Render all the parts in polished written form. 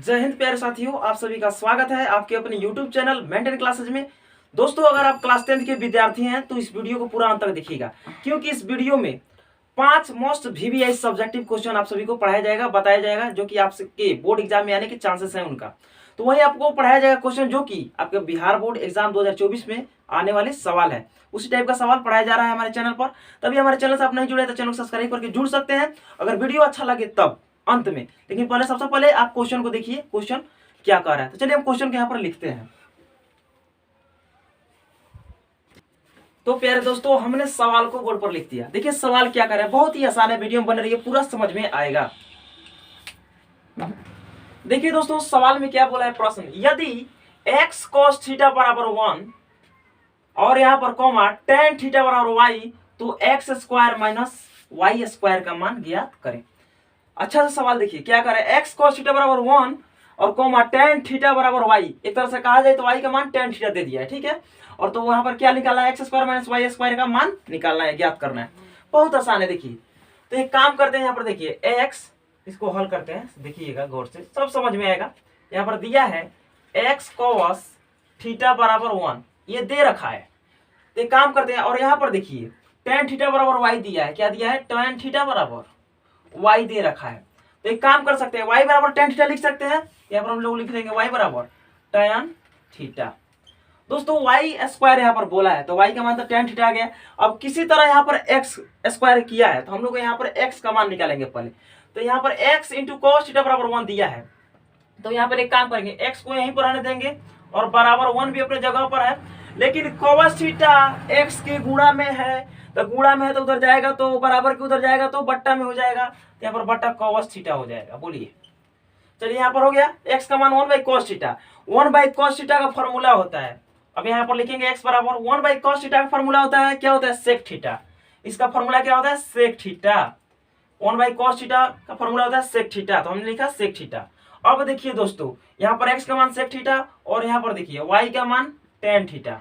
जय हिंद प्यारे साथियों, आप सभी का स्वागत है आपके अपने YouTube चैनल मेंटेन क्लासेज में। दोस्तों, अगर आप क्लास 10 के विद्यार्थी हैं तो इस वीडियो को पूरा अंत तक देखिएगा, क्योंकि इस वीडियो में 5 मोस्ट VVI सब्जेक्टिव क्वेश्चन आप सभी को पढ़ाया जाएगा, बताया जाएगा, जो कि आपके बोर्ड एग्जाम में आने के चांसेस हैं उनका। तो वही आपको पढ़ाया जाएगा क्वेश्चन जो कि आपके बिहार बोर्ड एग्जाम 2024 में आने वाले सवाल है, उसी टाइप का सवाल पढ़ाया जा रहा है हमारे चैनल पर। तभी हमारे चैनल से आप नहीं जुड़े तो चैनल को सब्सक्राइब करके जुड़ सकते हैं, अगर वीडियो अच्छा लगे तब अंत में। लेकिन पहले सबसे पहले आप क्वेश्चन को देखिए, क्वेश्चन क्या कह रहा है। तो चलिए हम क्वेश्चन के यहाँ पर लिखते हैं। तो प्यारे दोस्तों, हमने सवाल को बोर्ड पर लिख दिया। देखिए सवाल क्या कर रहा है, बहुत ही आसान है, वीडियो में बन रही है, पूरा समझ में आएगा। देखिए दोस्तों, सवाल में क्या बोला है प्रश्न, यदि x cos थीटा बराबर 1 और यहाँ पर कॉमा tan थीटा बराबर y, तो x square minus y square का मान ज्ञात करें। अच्छा सा सवाल देखिए क्या कर रहा है, x cos थीटा बराबर 1 और कॉमा tan थीटा बराबर y, एक तरह से कहा जाए तो y का मान tan थीटा दे दिया है, ठीक है। और तो वहां पर क्या निकालना है, x square minus y square का मान निकालना है, ज्ञात करना है। बहुत आसान है। देखिए तो एक काम करते हैं, यहाँ पर देखिए x, इसको हल करते हैं, देखिएगा गौर से, सब समझ में आएगा। यहाँ पर दिया है x cos थीटा बराबर 1, ये दे रखा है। तो एक काम करते हैं, और यहाँ पर देखिए tan थीटा बराबर y दिया है, क्या दिया है, tan थीटा बराबर y दे रखा है। तो एक काम कर सकते हैं, y बराबर tan थीटा लिख सकते हैं। यहाँ पर हम लोग लिख देंगे y बराबर tan थीटा। दोस्तों y स्क्वायर यहाँ पर बोला है, तो y का मान तो tan थीटा आ गया। अब किसी तरह यहाँ पर x स्क्वायर किया है, तो हम लोग यहाँ पर x का मान निकालेंगे पहले। तो यहाँ पर x इंटू cos थीटा बराबर 1 दिया है, तो यहाँ पर एक काम करेंगे, x को यहीं पर आने देंगे और बराबर 1 भी अपने जगह पर है। लेकिन cos थीटा x के गुणा में है, तो गुणा में है तो उधर जाएगा, तो बराबर के उधर जाएगा तो बट्टा में हो जाएगा, तो यहाँ पर बट्टा cos थीटा हो जाएगा। बोलिए, चलिए यहाँ पर हो गया x का मान 1/cos थीटा। 1/cos थीटा का फॉर्मूला होता है, अब यहाँ पर लिखेंगे x बराबर 1/cos थीटा का फॉर्मूला होता है, क्या होता है, sec थीटा। इसका फॉर्मूला क्या होता है, sec थीटा। 1/cos थीटा का फॉर्मूला होता है sec थीटा, तो हमने लिखा sec थीटा। अब देखिए दोस्तों, यहाँ पर x का मान sec थीटा और यहाँ पर देखिए y का मान tan थीटा।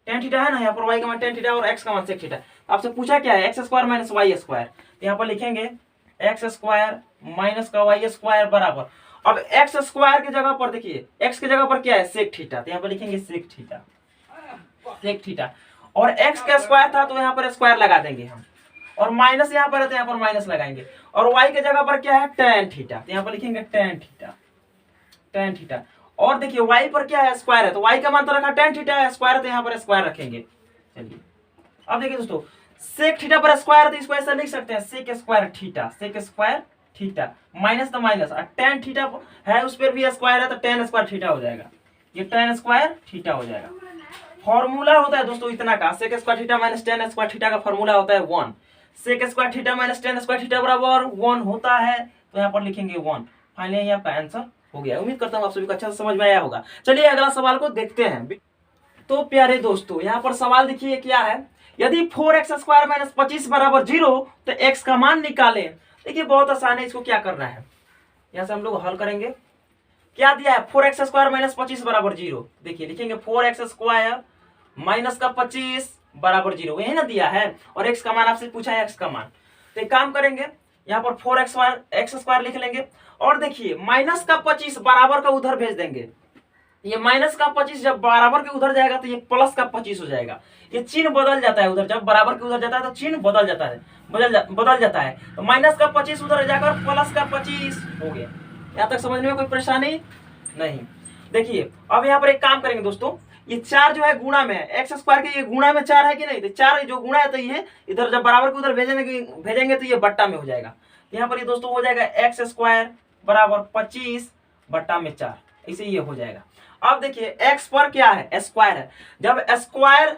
tan थीटा है ना, यहाँ पर y का मान tan थीटा और x का मान sec थीटा। आपसे पूछा क्या है, x square minus y square, तो यहाँ पर लिखेंगे x स्क्वायर माइनस का y स्क्वायर बराबर, अब x स्क्वायर की जगह पर देखिए x की जगह पर क्या है, sec थीटा, तो यहाँ पर लिखेंगे sec थीटा, sec थीटा। और x का स्क्वायर था तो यहाँ पर स्क्वायर लगा देंगे हम, और माइनस यहाँ पर है तो यहाँ पर माइनस लगाएंगे, और y की जगह पर क्या है, tan थीटा, तो यहाँ पर लिखेंगे tan थीटा, tan थीटा। और देखिए y पर क्या है, स्क्वायर है, तो y का मान तो रखा tan थीटा, स्क्वायर है तो यहाँ पर स्क्वायर रखेंगे। चलिए अब देखिए दोस्तों, sec थीटा पर स्क्वायर है तो इसको ऐसा लिख सकते हैं, sec square theta, sec square theta minus तो माइनस, और tan थीटा है उस पर भी स्क्वायर है तो tan स्क्वायर थीटा हो जाएगा, ये tan स्क्वायर थीटा हो जाएगा। फॉर्मूला होता है दोस्तों इतना का, sec square theta minus tan square theta का फॉर्मूला होता है 1। sec square theta minus tan square theta बराबर 1 होता है, तो यहाँ पर लिखेंगे 1। फाइनली यहाँ का आंसर हो गया। उम्मीद करता हूँ आप सभी को अच्छा से समझ में आया होगा। चलिए अगला सवाल को देखते हैं। तो प्यारे दोस्तों, यहाँ पर सवाल देखिए क्या है, यदि 4x स्क्वायर माइनस 25 बराबर 0 तो x का मान निकालें। देखिए बहुत आसान है, इसको क्या करना है, यहाँ से हम लोग हल करेंगे। क्या दिया है, 4x स्क्वायर माइनस 25 बराबर 0। देखिए लिखेंगे 4x स्क्वायर माइनस का 25 बराबर 0, यही ना दिया है, और x का मान आपसे पूछा है, x का मान। तो एक काम करेंगे, यहाँ पर 4x स्क्वायर लिख लेंगे, और देखिए माइनस का 25 बराबर का उधर भेज देंगे। ये माइनस का 25 जब बराबर के उधर जाएगा तो ये प्लस का 25 हो जाएगा। ये चिन्ह बदल जाता है उधर, जब बराबर के उधर जाता है तो चिन्ह बदल जाता है, बदल जाता है। तो माइनस का 25 उधर जाकर प्लस का 25 हो गया। यहाँ तक समझने में कोई परेशानी नहीं। देखिए अब यहाँ पर एक काम करेंगे दोस्तों, ये 4 जो है गुणा में है, एक्स स्क्वायर के ये गुणा में 4 है कि नहीं, तो 4 जो गुणा है तो ये इधर जब बराबर के उधर भेजेंगे तो ये बट्टा में हो जाएगा। यहाँ पर ये दोस्तों हो जाएगा एक्स स्क्वायर बराबर 25 बट्टा में 4, इसे ये हो जाएगा। अब देखिए x पर क्या है, स्क्वायर है, जब स्क्वायर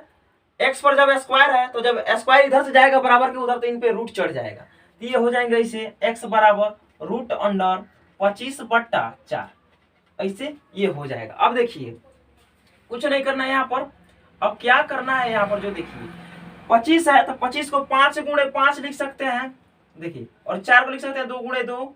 x पर जब स्क्वायर है तो जब स्क्वायर इधर से जाएगा बराबर के उधर तो इन पे रूट चढ़ जाएगा, तो ये हो जाएंगे इसे x बराबर रूट अंडर 25 बट्टा 4, ऐसे ये हो जाएगा। अब देखिए कुछ नहीं करना है यहाँ पर, अब क्या करना है, यहाँ पर जो देखिए 25 है तो 25 को 5 गुणे 5 लिख सकते हैं, देखिए, और 4 को लिख सकते हैं 2 गुणे 2,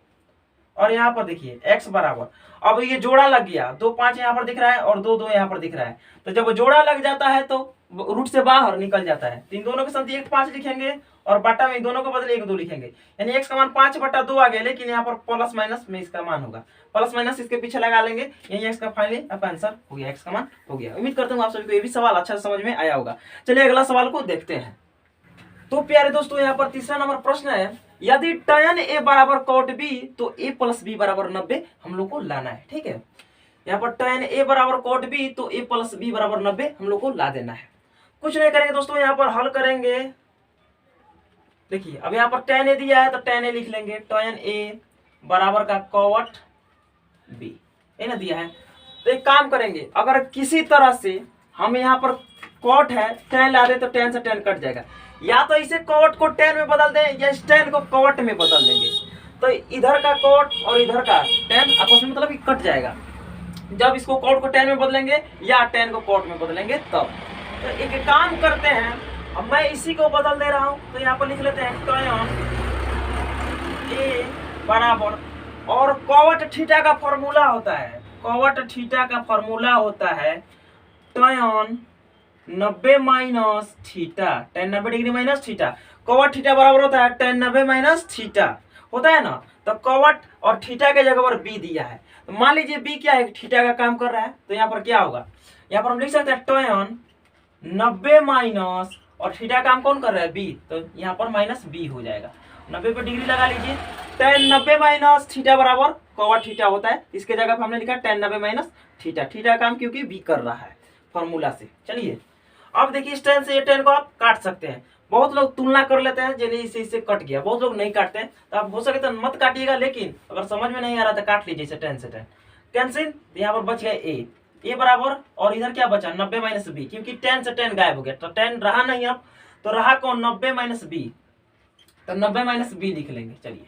और यहाँ पर देखिए x बराबर, अब ये जोड़ा लग गया, 2 5 यहाँ पर दिख रहा है और 2 2 यहाँ पर दिख रहा है, तो जब जोड़ा लग जाता है तो रूट से बाहर निकल जाता है, तो इन दोनों के साथ 1 5 लिखेंगे और बटा में दोनों के बदले 1 2 लिखेंगे, यानी x का मान 5/2 आ गया। लेकिन यहाँ पर प्लस माइनस में इसका मान होगा, प्लस माइनस इसके पीछे लगा लेंगे, यही x का फाइनली आपका आंसर हो गया, x का मान हो गया। उम्मीद करता हूँ आप सभी को ये भी सवाल अच्छा से समझ में आया होगा। चलिए अगला सवाल को देखते हैं। तो प्यारे दोस्तों यहाँ पर तीसरा नंबर प्रश्न है, यदि tan a बराबर cot b तो a प्लस b बराबर 90 हम लोग को लाना है। ठीक है, यहाँ पर tan a बराबर cot b तो a प्लस b बराबर 90 हम लोग को ला देना है। कुछ नहीं करेंगे दोस्तों, यहाँ पर हल करेंगे। देखिए अब यहाँ पर tan a दिया है तो tan a लिख लेंगे, tan a बराबर का cot b ये ना दिया है। तो एक काम करेंगे, अगर किसी तरह से हम यहाँ पर cot है tan ला दे तो tan से tan कट जाएगा, या तो इसे cot को tan में बदल दें या इस tan को cot में बदल देंगे, तो इधर का cot और इधर का tan आपस में मतलब कट जाएगा। जब इसको cot को tan में बदलेंगे या tan को cot में बदलेंगे तब। तो एक काम करते हैं, अब मैं इसी को बदल दे रहा हूं, तो यहाँ पर लिख लेते हैं tan a बराबर, और cot थीटा का फॉर्मूला होता है, cot थीटा का फॉर्मूला होता है tan 90 minus theta, tan 90 degree minus theta. cot theta बराबर होता है tan 90 माइनस थीटा, होता है ना। तो cot और थीटा के जगह पर b दिया है, तो मान लीजिए b क्या है, थीटा का काम कर रहा है, तो यहाँ पर क्या होगा, यहाँ पर हम लिख सकते हैं tan 90 माइनस, और थीटा काम कौन कर रहा है, b, तो यहाँ पर माइनस b हो जाएगा। 90 पे डिग्री लगा लीजिए, tan 90 माइनस थीटा बराबर cot थीटा होता है, इसके जगह पर हमने लिखा tan 90 माइनस थीटा, थीटा काम क्योंकि b कर रहा है फॉर्मूला से। चलिए अब देखिए इस tan से ये tan को आप काट सकते हैं। बहुत लोग तुलना कर लेते हैं, जिन्हें इससे कट गया, बहुत लोग नहीं काटते हैं, तो आप हो सके तो मत काटिएगा, लेकिन अगर समझ में नहीं आ रहा तो काट लीजिए इसे tan से tan कैंसिल। यहाँ पर बच गया a बराबर, और इधर क्या बचा 90 माइनस b, क्योंकि tan से tan गायब हो गया, तो tan रहा नहीं अब, तो रहा कौन 90 माइनस b, तो 90 माइनस b लिख लेंगे। चलिए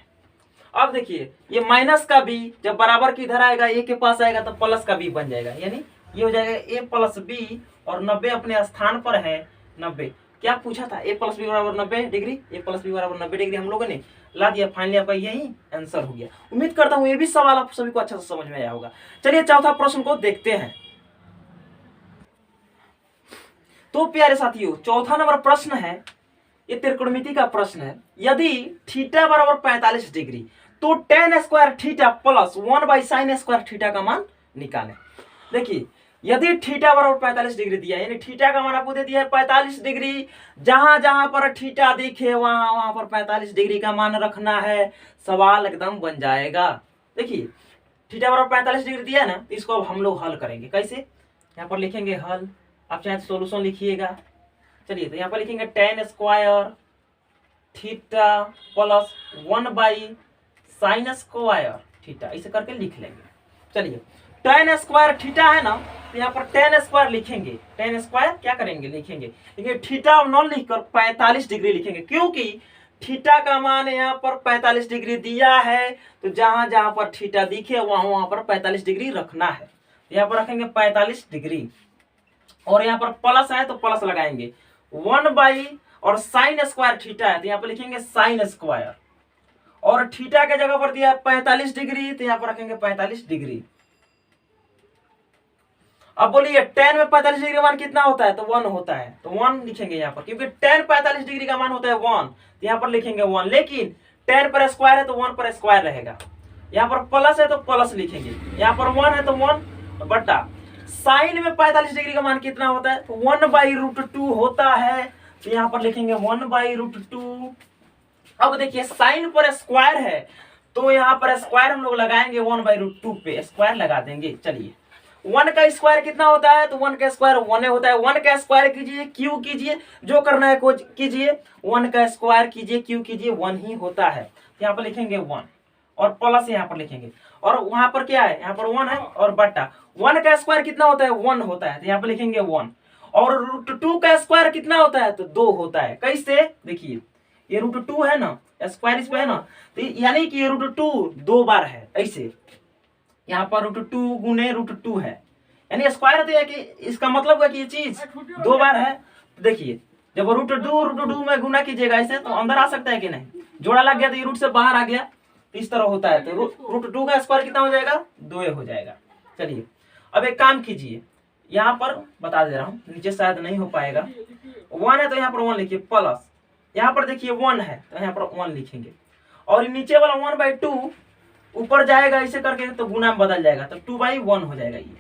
अब देखिए ये माइनस का b जब बराबर की इधर आएगा, a के पास आएगा तो प्लस का b बन जाएगा, यानी ये हो जाएगा a प्लस b, और 90 अपने स्थान पर है 90। क्या पूछा था, a प्लस बी बराबर 90 डिग्री, a प्लस बी बराबर 90 डिग्री हम लोगों ने ला दिया, फाइनली आपका यही आंसर हो गया। उम्मीद करता हूँ ये भी सवाल आप सभी को अच्छा से समझ में आया होगा। चलिए चौथा प्रश्न को देखते हैं। तो प्यारे साथियों चौथा नंबर प्रश्न है, ये त्रिकोणमिति का प्रश्न है, यदि थीटा बराबर 45 डिग्री तो tan square theta plus 1/sin square theta का मान निकालें। देखिए यदि थीटा बराबर 45 डिग्री दिया है, यानी थीटा का मान आपको दे दिया है 45 डिग्री, जहां जहां पर थीटा दिखे वहां वहां पर 45 डिग्री का मान रखना है, सवाल एकदम बन जाएगा। देखिए थीटा बराबर 45 डिग्री दिया है ना, इसको अब हम लोग हल करेंगे। कैसे, यहाँ पर लिखेंगे हल, आप चाहे सोल्यूशन लिखिएगा। चलिए तो यहाँ पर लिखेंगे tan square theta plus 1/sin square theta, इसे करके लिख लेंगे। चलिए tan स्क्वायर थीटा है ना, तो यहाँ पर tan स्क्वायर लिखेंगे, tan स्क्वायर क्या करेंगे लिखेंगे, लेकिन थीटा नॉन लिखकर 45 डिग्री लिखेंगे, क्योंकि थीटा का मान यहाँ पर 45 डिग्री दिया है, तो जहां जहां पर थीटा दिखे वहां वहां पर 45 डिग्री रखना है। यहाँ पर रखेंगे 45 डिग्री, और यहाँ पर प्लस है तो प्लस लगाएंगे 1/ और साइन स्क्वायर थीटा है तो यहाँ पर लिखेंगे साइन स्क्वायर, और थीटा के जगह पर दिया 45 डिग्री तो यहाँ पर रखेंगे 45 डिग्री। अब बोलिए tan में 45 डिग्री का मान कितना होता है, तो 1 होता है, तो 1 लिखेंगे यहाँ पर, क्योंकि tan 45 डिग्री का मान होता है 1, तो यहाँ पर लिखेंगे 1, लेकिन tan पर स्क्वायर है तो 1 पर स्क्वायर रहेगा। यहाँ पर प्लस है तो प्लस लिखेंगे, यहाँ पर 1 है तो 1 बटा साइन में 45 डिग्री का मान कितना होता है, तो 1/√2 होता है, तो यहाँ पर लिखेंगे 1/√2। अब देखिए साइन पर स्क्वायर है तो यहाँ पर स्क्वायर हम लोग लगाएंगे 1/√2 पे, स्क्वायर लगा देंगे। चलिए 1 का स्क्वायर कितना होता है, तो 1 का स्क्वायर 1 होता है, 1 का स्क्वायर कीजिए क्यू कीजिए, जो करना है कुछ कीजिए, 1 का स्क्वायर कीजिए क्यू कीजिए, 1 ही होता है। यहाँ पर लिखेंगे 1 और प्लस यहाँ पर लिखेंगे, और वहां पर क्या है, यहाँ पर 1 है और बटा 1 का स्क्वायर कितना होता है 1 होता है, तो यहाँ पर लिखेंगे 1, और √2 का स्क्वायर कितना होता है, तो 2 होता है। कैसे, देखिए ये √2 है ना, स्क्वायर इस पे है ना, तो यानी कि ये √2 2 बार है, ऐसे यहाँ पर √2 गुने √2 है, यानी स्क्वायर है कि इसका मतलब है कि ये चीज 2 बार है। देखिए जब √2 में गुना कीजिएगा ऐसे तो अंदर आ सकता है कि नहीं, जोड़ा लग गया तो ये रूट से बाहर आ गया, तो इस तरह होता है, तो √2 का स्क्वायर कितना हो जाएगा 2 हो जाएगा। चलिए अब एक काम कीजिए, यहाँ पर बता दे रहा हूँ, नीचे शायद नहीं हो पाएगा। 1 है तो यहाँ पर 1 लिखिए, प्लस यहाँ पर देखिए 1 है तो यहाँ पर 1 लिखेंगे, और नीचे वाला 1/2 ऊपर जाएगा ऐसे करके तो गुना में बदल जाएगा, तो 2/1 हो जाएगा ये।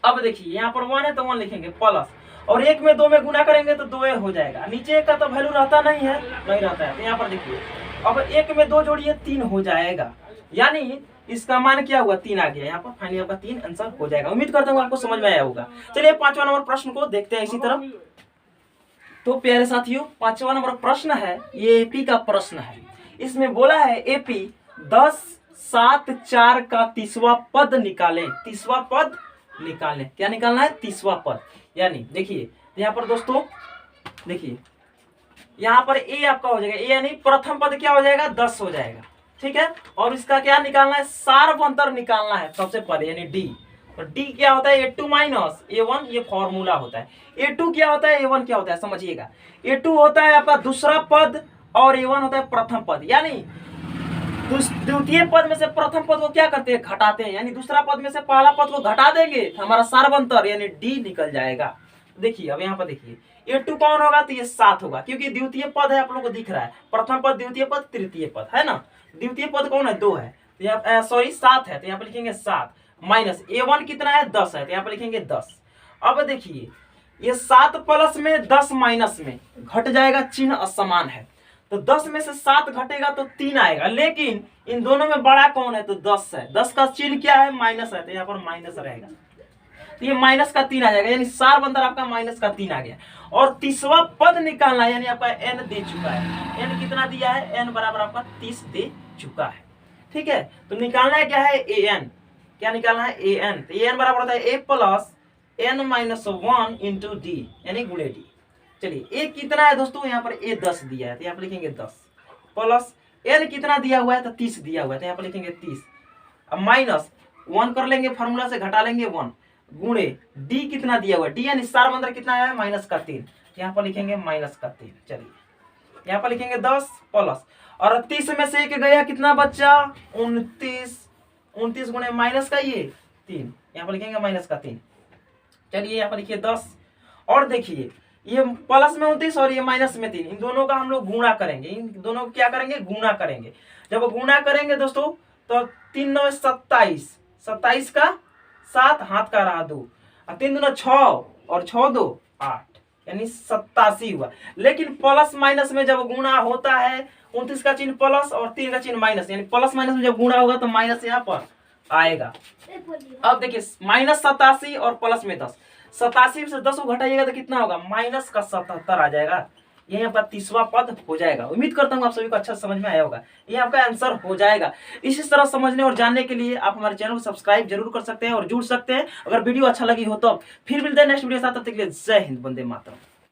अब देखिए यहाँ पर 1 है तो 1 लिखेंगे प्लस, और 1 में 2 में गुना करेंगे तो 2 हो जाएगा। नीचे का तो वैल्यू रहता नहीं है, नहीं रहता है, तो यहाँ पर देखिए अब 1 में 2 जोड़िए 3 हो जाएगा, यानी इसका मान क्या हुआ 3 आ गया। यहाँ पर फाइनली आपका 3 आंसर हो जाएगा। उम्मीद करता हूँ आपको समझ में आया होगा। चलिए 5वां नंबर प्रश्न को देखते हैं इसी तरह। तो प्यारे साथियों 5वां नंबर प्रश्न है, ये एपी का प्रश्न है। इसमें बोला है एपी 10, 7, 4 का 30वां पद निकालें। 30वां पद निकालें, क्या निकालना है 30वां पद। यानी देखिए यहाँ पर दोस्तों देखिए यहाँ पर ए आपका हो जाएगा, ए यानी प्रथम पद क्या हो जाएगा 10 हो जाएगा, ठीक है। और इसका क्या निकालना है, सार्वंतर निकालना है सबसे पहले, यानी डी। तो डी क्या होता है A2 माइनस A1, ये फॉर्मूला होता है। A2 क्या होता है, A1 क्या होता है, समझिएगा। A2 होता है आपका दूसरा पद और A1 होता है प्रथम पद, यानी द्वितीय पद में से प्रथम पद को क्या करते हैं, घटाते हैं, यानी दूसरा पद में से पहला पद को घटा देंगे तो हमारा सार्वंतर यानी डी निकल जाएगा। देखिए अब यहाँ पर देखिए A2 कौन होगा, तो ये 7 होगा, क्योंकि द्वितीय पद है, आप लोगों को दिख रहा है, प्रथम पद, द्वितीय पद, तृतीय पद, है ना। द्वितीय पद कौन है, 2 है, तो यहाँ सॉरी 7 है, तो यहाँ पर लिखेंगे 7 माइनस A1 कितना है 10 है, तो यहाँ पर लिखेंगे 10। अब देखिए ये 7 प्लस में 10 माइनस में घट जाएगा, चिन्ह असमान है, तो 10 में से 7 घटेगा तो 3 आएगा, लेकिन इन दोनों में बड़ा कौन है, तो 10 है। 10 का चिन्ह क्या है, माइनस है, तो यहाँ पर माइनस रहेगा, तो ये माइनस का 3 आ जाएगा, यानी सार्वंतर आपका माइनस का 3 आ गया। और 30वां पद निकालना है, यानी आपका n दे चुका है। n कितना दिया है, n बराबर आपका 30 दे चुका है, ठीक है। तो निकालना है क्या है, an, क्या निकालना है an, तो an बराबर होता है a plus n minus 1 into D, यानी गुणे डी। चलिए a कितना है दोस्तों, यहाँ पर a 10 दिया है, तो यहाँ पर लिखेंगे 10 प्लस n कितना दिया हुआ है, तो 30 दिया हुआ है, तो यहाँ पर लिखेंगे 30। अब माइनस 1 कर लेंगे, फॉर्मूला से घटा लेंगे 1, गुणे डी कितना दिया हुआ है, डी यानी सार्वंतर कितना है, माइनस का 3, यहाँ पर लिखेंगे माइनस का 3। चलिए यहाँ पर लिखेंगे 10 प्लस, और 30 में से 1 गया, कितना बच्चा 29, 29 गुणे माइनस का ये 3, यहाँ पर लिखेंगे माइनस का 3। चलिए यहाँ पर लिखिए 10, और देखिए ये प्लस में 29 और ये माइनस में 3, इन दोनों का हम लोग गुणा करेंगे, इन दोनों को क्या करेंगे, गुणा करेंगे। जब गुणा करेंगे दोस्तों तो 3 9 27, 27 का 7 हाथ का रहा 2, 3 दूना 6 और 6 2 8, यानी 87 हुआ। लेकिन प्लस माइनस में जब गुणा होता है 29 का चिन्ह प्लस और 3 का चिन्ह माइनस, यानी प्लस माइनस में जब गुणा होगा तो माइनस यहाँ पर आएगा। अब देखिए माइनस 87 और प्लस में 10, 87 से 10 को घटाइएगा तो कितना होगा, माइनस का 77 आ जाएगा। ये आपका 30वां पद हो जाएगा। उम्मीद करता हूँ आप सभी को अच्छा समझ में आया होगा, ये आपका आंसर हो जाएगा। इसी तरह समझने और जानने के लिए आप हमारे चैनल को सब्सक्राइब जरूर कर सकते हैं और जुड़ सकते हैं। अगर वीडियो अच्छा लगी हो तो फिर मिलते हैं नेक्स्ट वीडियो के साथ, तब तक के लिए जय हिंद, वंदे मातरम।